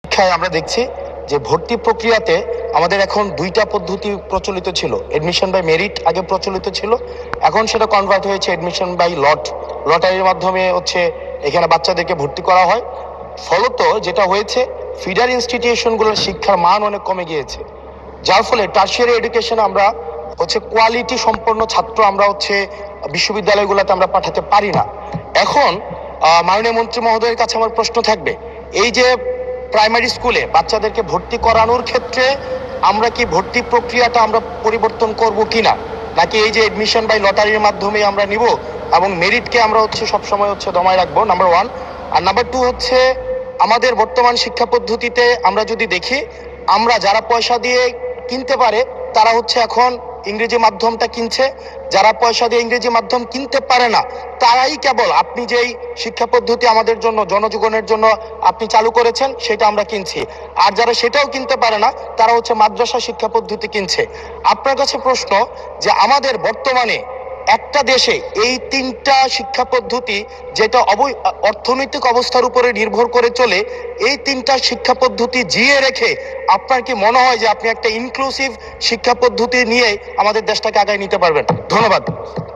শিক্ষায় আমরা দেখছি যে ভর্তি প্রক্রিয়াতে আমাদের এখন দুইটা পদ্ধতি প্রচলিত ছিল। এডমিশন বাই মেরিট আগে প্রচলিত ছিল, এখন সেটা কনভার্ট হয়েছে এডমিশন বাই লট। লটারির মাধ্যমে হচ্ছে এখানে বাচ্চাদেরকে ভর্তি করা হয়। ফলত যেটা হয়েছে, ফিডার ইনস্টিটিউশনগুলোর শিক্ষার মান অনেক কমে গিয়েছে, যার ফলে টার্সিয়ারি এডুকেশন আমরা হচ্ছে কোয়ালিটি সম্পন্ন ছাত্র আমরা হচ্ছে বিশ্ববিদ্যালয়গুলোতে আমরা পাঠাতে পারি না। এখন মাননীয় মন্ত্রী মহোদয়ের কাছে আমার প্রশ্ন থাকবে, এই যে প্রাইমারি স্কুলে বাচ্চাদেরকে ভর্তি করানোর ক্ষেত্রে আমরা কি ভর্তি প্রক্রিয়াটা আমরা পরিবর্তন করব কিনা, নাকি এই যে এডমিশন বাই লটারির মাধ্যমে আমরা নিব এবং মেরিটকে আমরা হচ্ছে সবসময় হচ্ছে দমায় রাখবো, নাম্বার ওয়ান। আর নাম্বার টু হচ্ছে, আমাদের বর্তমান শিক্ষা পদ্ধতিতে আমরা যদি দেখি, আমরা যারা পয়সা দিয়ে কিনতে পারে তারা হচ্ছে এখন ইংরেজি মাধ্যমটা কিনছে, যারা পয়সা দিয়ে ইংরেজি মাধ্যম কিনতে পারে না তারাই কেবল আপনি যেই শিক্ষা পদ্ধতি আমাদের জন্য জনজীবনের জন্য আপনি চালু করেছেন সেটা আমরা কিনছি। আর যারা সেটাও কিনতে পারে না তারা হচ্ছে মাদ্রাসা শিক্ষা পদ্ধতি কিনছে। আপনার কাছে প্রশ্ন, যে আমাদের বর্তমানে একটা দেশে এই তিনটা শিক্ষা পদ্ধতি, যেটা অর্থনৈতিক অবস্থার উপরে নির্ভর করে চলে, এই তিনটা শিক্ষা পদ্ধতি জিয়ে রেখে আপনার কি মনে হয় যে আপনি একটা ইনক্লুসিভ শিক্ষা পদ্ধতি নিয়ে আমাদের দেশটাকে আগায় নিতে পারবেন? ধন্যবাদ।